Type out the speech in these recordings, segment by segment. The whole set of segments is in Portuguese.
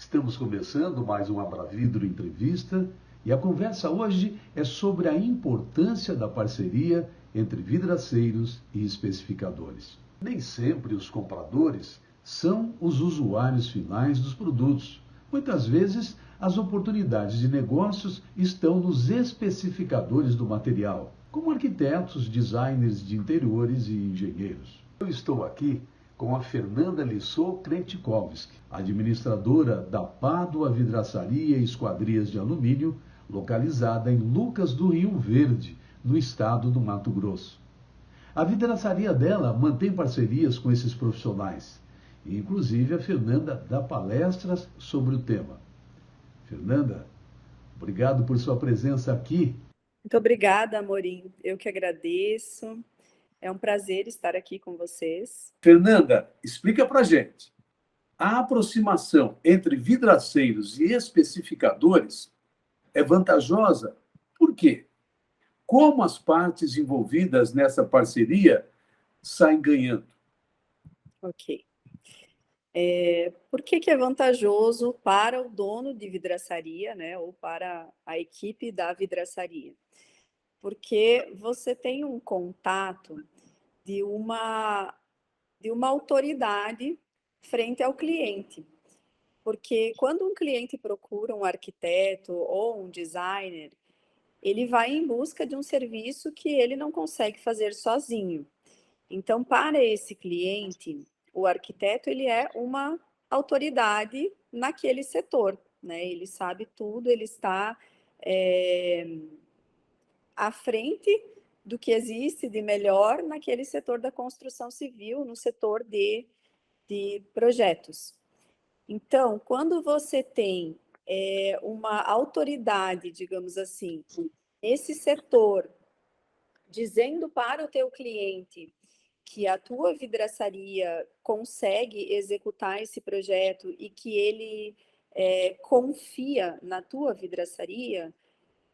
Estamos começando mais uma Abravidro Entrevista e a conversa hoje é sobre a importância da parceria entre vidraceiros e especificadores. Nem sempre os compradores são os usuários finais dos produtos. Muitas vezes, as oportunidades de negócios estão nos especificadores do material, como arquitetos, designers de interiores e engenheiros. Eu estou aqui com a Fernanda Lissot Kretikovski, administradora da Pádua Vidraçaria e Esquadrias de Alumínio, localizada em Lucas do Rio Verde, no estado do Mato Grosso. A vidraçaria dela mantém parcerias com esses profissionais, e inclusive a Fernanda dá palestras sobre o tema. Fernanda, obrigado por sua presença aqui. Muito obrigada, Amorim. Eu que agradeço. É um prazer estar aqui com vocês. Fernanda, explica pra gente. A aproximação entre vidraceiros e especificadores é vantajosa. Por quê? Como as partes envolvidas nessa parceria saem ganhando? Ok. Por que é vantajoso para o dono de vidraçaria, né, ou para a equipe da vidraçaria? Porque você tem um contato de uma autoridade frente ao cliente. Porque quando um cliente procura um arquiteto ou um designer, ele vai em busca de um serviço que ele não consegue fazer sozinho. Então, para esse cliente, o arquiteto ele é uma autoridade naquele setor, né? Ele sabe tudo, ele está à frente do que existe de melhor naquele setor da construção civil, no setor de projetos. Então, quando você tem uma autoridade, digamos assim, nesse setor, dizendo para o teu cliente que a tua vidraçaria consegue executar esse projeto e que ele confia na tua vidraçaria,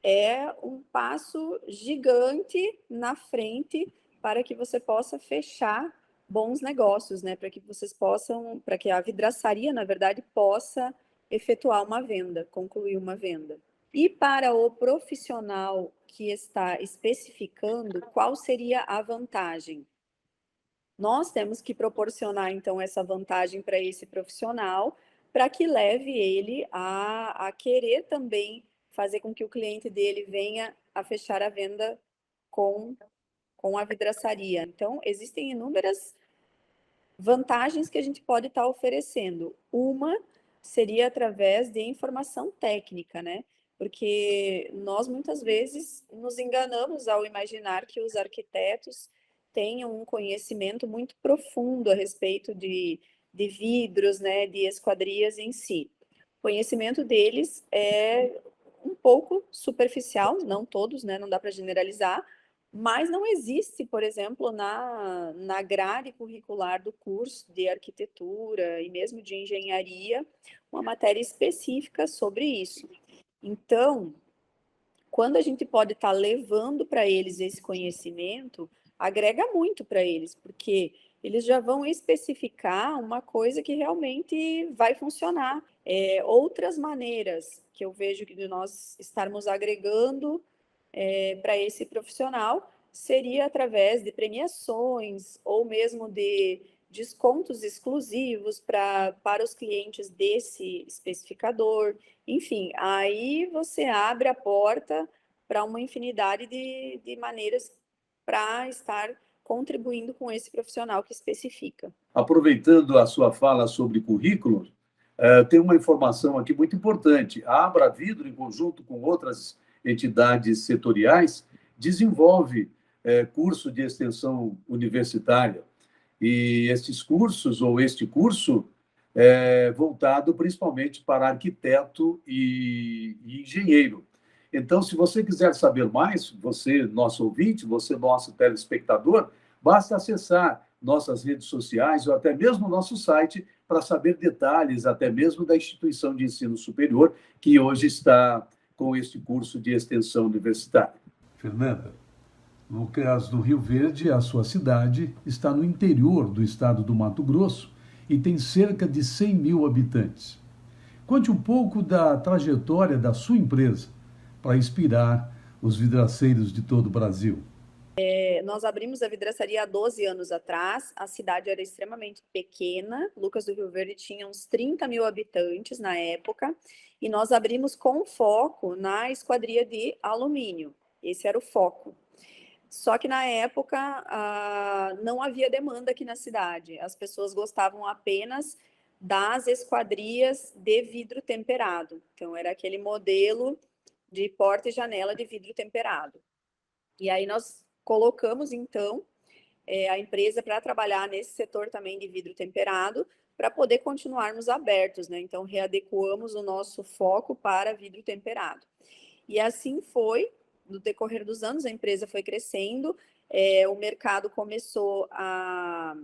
é um passo gigante na frente para que você possa fechar bons negócios, né? Para que a vidraçaria, na verdade, possa efetuar uma venda, concluir uma venda. E para o profissional que está especificando, qual seria a vantagem? Nós temos que proporcionar, então, essa vantagem para esse profissional, para que leve ele a querer também fazer com que o cliente dele venha a fechar a venda com a vidraçaria. Então, existem inúmeras vantagens que a gente pode estar oferecendo. Uma seria através de informação técnica, né? Porque nós muitas vezes nos enganamos ao imaginar que os arquitetos tenham um conhecimento muito profundo a respeito de vidros, né, de esquadrias em si. O conhecimento deles é um pouco superficial, não todos, né, não dá para generalizar, mas não existe, por exemplo, na grade curricular do curso de arquitetura e mesmo de engenharia, uma matéria específica sobre isso. Então, quando a gente pode estar levando para eles esse conhecimento, agrega muito para eles, porque eles já vão especificar uma coisa que realmente vai funcionar. Outras maneiras que eu vejo de nós estarmos agregando para esse profissional seria através de premiações ou mesmo de descontos exclusivos para os clientes desse especificador. Enfim, aí você abre a porta para uma infinidade de maneiras para estar contribuindo com esse profissional que especifica. Aproveitando a sua fala sobre currículo, tem uma informação aqui muito importante. A Abravidro, em conjunto com outras entidades setoriais, desenvolve curso de extensão universitária. E estes cursos, ou este curso, é voltado principalmente para arquiteto e engenheiro. Então, se você quiser saber mais, você, nosso ouvinte, você, nosso telespectador, basta acessar nossas redes sociais ou até mesmo nosso site para saber detalhes, até mesmo da instituição de ensino superior, que hoje está com este curso de extensão universitária. Fernanda, no caso do Rio Verde, a sua cidade está no interior do estado do Mato Grosso e tem cerca de 100 mil habitantes. Conte um pouco da trajetória da sua empresa para inspirar os vidraceiros de todo o Brasil. Nós abrimos a vidraçaria há 12 anos atrás, a cidade era extremamente pequena, Lucas do Rio Verde tinha uns 30 mil habitantes na época, e nós abrimos com foco na esquadria de alumínio, esse era o foco. Só que na época não havia demanda aqui na cidade, as pessoas gostavam apenas das esquadrias de vidro temperado, então era aquele modelo de porta e janela de vidro temperado. E aí nós colocamos, então, a empresa para trabalhar nesse setor também de vidro temperado, para poder continuarmos abertos, né? Então, readequamos o nosso foco para vidro temperado. E assim foi, no decorrer dos anos, a empresa foi crescendo, o mercado começou a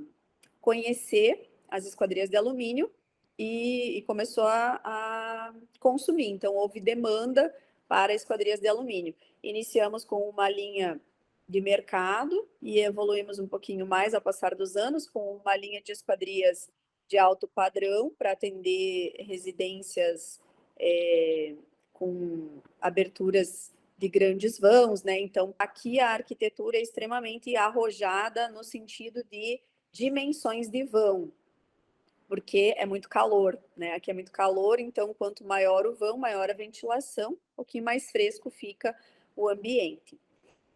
conhecer as esquadrias de alumínio e começou a consumir. Então, houve demanda para esquadrias de alumínio. Iniciamos com uma linha de mercado e evoluímos um pouquinho mais ao passar dos anos com uma linha de esquadrias de alto padrão para atender residências com aberturas de grandes vãos, né? Então, aqui a arquitetura é extremamente arrojada no sentido de dimensões de vão, porque é muito calor, né? Aqui é muito calor, então quanto maior o vão, maior a ventilação, um pouquinho mais fresco fica o ambiente.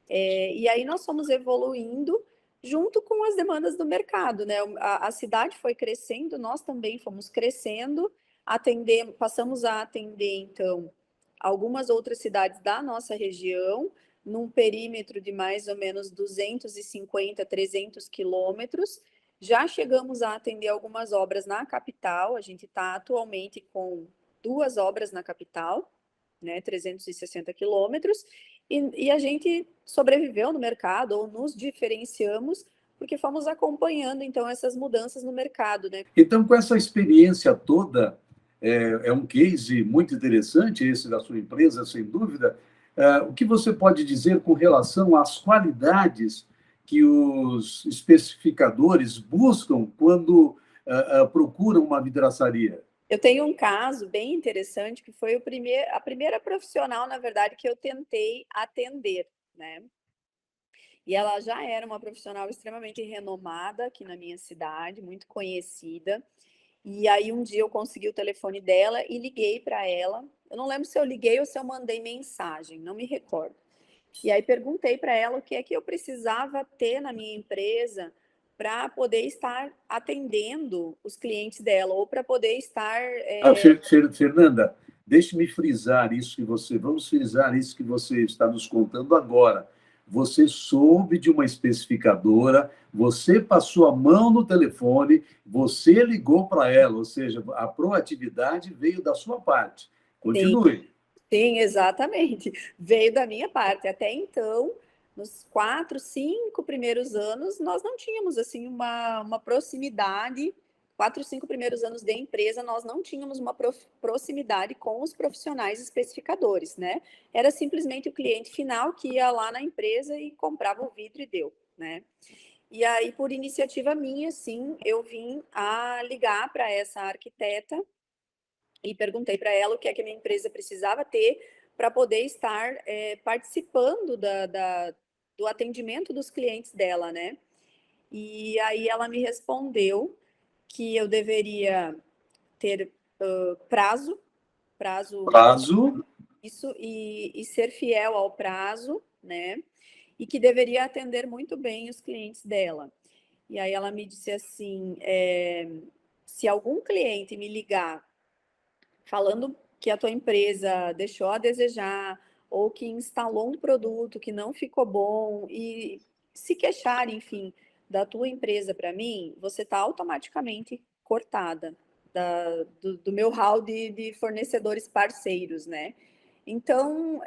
E aí nós fomos evoluindo junto com as demandas do mercado, né? A cidade foi crescendo, nós também fomos crescendo, passamos a atender, então, algumas outras cidades da nossa região, num perímetro de mais ou menos 250, 300 quilômetros. Já chegamos a atender algumas obras na capital, a gente está atualmente com 2 obras na capital, né, 360 quilômetros, e a gente sobreviveu no mercado, ou nos diferenciamos, porque fomos acompanhando, então, essas mudanças no mercado, né? Então, com essa experiência toda, é um case muito interessante esse da sua empresa, sem dúvida. O que você pode dizer com relação às qualidades que os especificadores buscam quando procuram uma vidraçaria? Eu tenho um caso bem interessante, que foi a primeira profissional, na verdade, que eu tentei atender, né? E ela já era uma profissional extremamente renomada aqui na minha cidade, muito conhecida. E aí um dia eu consegui o telefone dela e liguei para ela. Eu não lembro se eu liguei ou se eu mandei mensagem, não me recordo. E aí perguntei para ela o que é que eu precisava ter na minha empresa para poder estar atendendo os clientes dela, ou para poder estar. Fernanda, deixe-me frisar isso que você, vamos frisar isso que você está nos contando agora. Você soube de uma especificadora, você passou a mão no telefone, você ligou para ela, ou seja, a proatividade veio da sua parte. Sim, Continue. sim, exatamente. Veio da minha parte. Até então, nos 4, 5 primeiros anos, nós não tínhamos assim uma proximidade. 4, 5 primeiros anos de empresa, nós não tínhamos uma proximidade com os profissionais especificadores, né? Era simplesmente o cliente final que ia lá na empresa e comprava o vidro e deu, né? E aí, por iniciativa minha, sim, eu vim a ligar para essa arquiteta e perguntei para ela o que é que a minha empresa precisava ter para poder estar participando do atendimento dos clientes dela, né? E aí ela me respondeu que eu deveria ter prazo Prazo. isso e ser fiel ao prazo, né? E que deveria atender muito bem os clientes dela. E aí ela me disse assim, se algum cliente me ligar falando que a tua empresa deixou a desejar ou que instalou um produto que não ficou bom e se queixar, enfim, da tua empresa para mim, você está automaticamente cortada do meu hall de fornecedores parceiros, né? Então,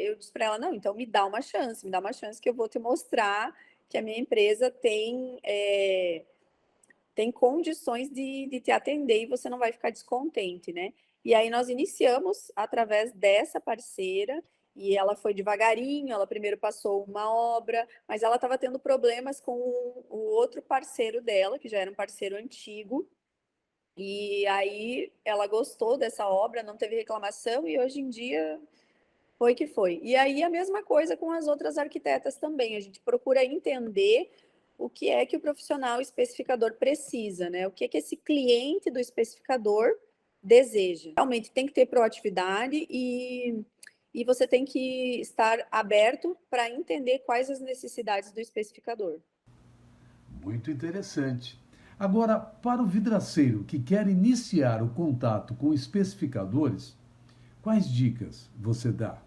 eu disse para ela, não, então me dá uma chance que eu vou te mostrar que a minha empresa tem condições de te atender e você não vai ficar descontente, né? E aí nós iniciamos através dessa parceira e ela foi devagarinho, ela primeiro passou uma obra, mas ela estava tendo problemas com o outro parceiro dela, que já era um parceiro antigo, E aí ela gostou dessa obra, não teve reclamação e hoje em dia foi que foi. E aí a mesma coisa com as outras arquitetas também. A gente procura entender o que é que o profissional especificador precisa, né? O que é que esse cliente do especificador deseja. Realmente tem que ter proatividade e você tem que estar aberto para entender quais as necessidades do especificador. Muito interessante. Agora, para o vidraceiro que quer iniciar o contato com especificadores, quais dicas você dá?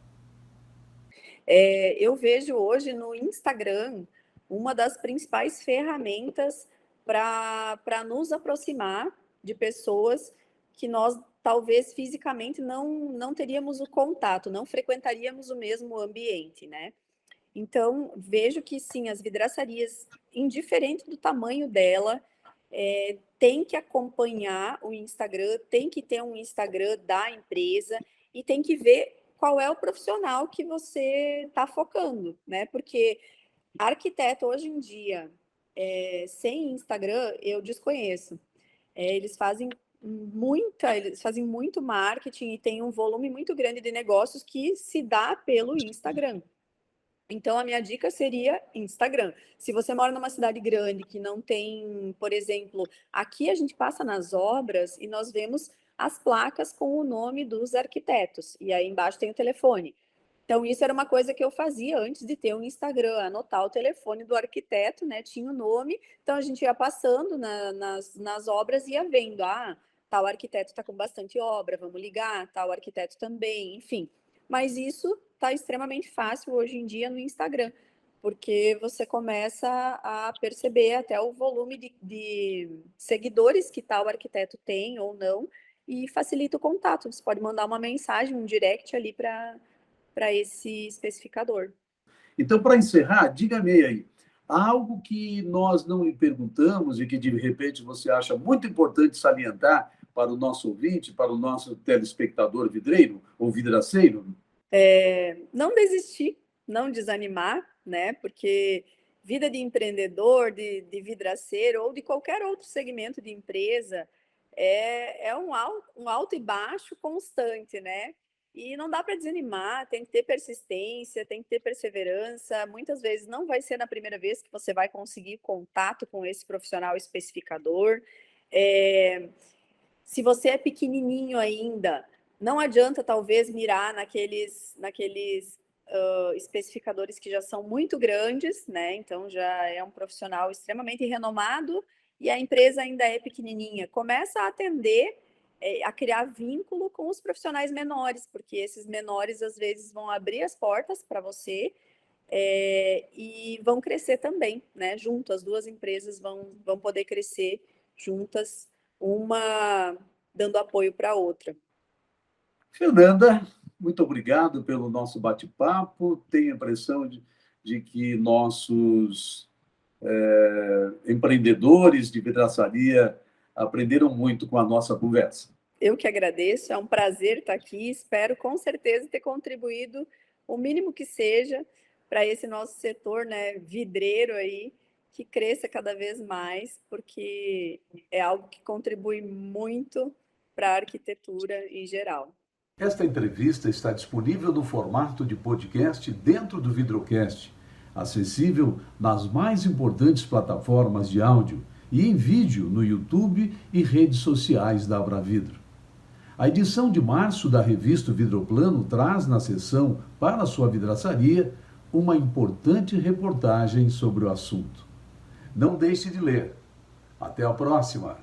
Eu vejo hoje no Instagram uma das principais ferramentas para nos aproximar de pessoas que nós talvez fisicamente não teríamos o contato, não frequentaríamos o mesmo ambiente, né? Então, vejo que sim, as vidraçarias, indiferente do tamanho dela, tem que acompanhar o Instagram, tem que ter um Instagram da empresa e tem que ver qual é o profissional que você está focando, né? Porque arquiteto hoje em dia, sem Instagram, eu desconheço. Eles fazem muito marketing e tem um volume muito grande de negócios que se dá pelo Instagram. Então, a minha dica seria Instagram. Se você mora numa cidade grande que não tem, por exemplo, aqui a gente passa nas obras e nós vemos as placas com o nome dos arquitetos, e aí embaixo tem o telefone. Então, isso era uma coisa que eu fazia antes de ter um Instagram, anotar o telefone do arquiteto, né? Tinha o nome, então a gente ia passando nas obras e ia vendo, tal arquiteto está com bastante obra, vamos ligar, tal arquiteto também, enfim. Mas isso está extremamente fácil hoje em dia no Instagram, porque você começa a perceber até o volume de seguidores que tal arquiteto tem ou não, e facilita o contato. Você pode mandar uma mensagem, um direct ali para esse especificador. Então, para encerrar, diga-me aí, algo que nós não lhe perguntamos e que de repente você acha muito importante salientar para o nosso ouvinte, para o nosso telespectador vidreiro ou vidraceiro? Não desistir, não desanimar, né? Porque vida de empreendedor, de vidraceiro ou de qualquer outro segmento de empresa é um alto e baixo constante, né? E não dá para desanimar, tem que ter persistência, tem que ter perseverança. Muitas vezes não vai ser na primeira vez que você vai conseguir contato com esse profissional especificador. É, Se você é pequenininho ainda, não adianta talvez mirar naqueles especificadores que já são muito grandes, né? Então já é um profissional extremamente renomado e a empresa ainda é pequenininha. Começa a atender, a criar vínculo com os profissionais menores, porque esses menores às vezes vão abrir as portas para você e vão crescer também, né? Junto, as duas empresas vão poder crescer juntas, uma dando apoio para a outra. Fernanda, muito obrigado pelo nosso bate-papo. Tenho a impressão de que nossos empreendedores de vidraçaria aprenderam muito com a nossa conversa. Eu que agradeço, é um prazer estar aqui. Espero com certeza ter contribuído o mínimo que seja para esse nosso setor, né, vidreiro aí, que cresça cada vez mais, porque é algo que contribui muito para a arquitetura em geral. Esta entrevista está disponível no formato de podcast dentro do Vidrocast, acessível nas mais importantes plataformas de áudio e em vídeo no YouTube e redes sociais da Abravidro. A edição de março da revista Vidroplano traz na seção Para sua vidraçaria uma importante reportagem sobre o assunto. Não deixe de ler. Até a próxima!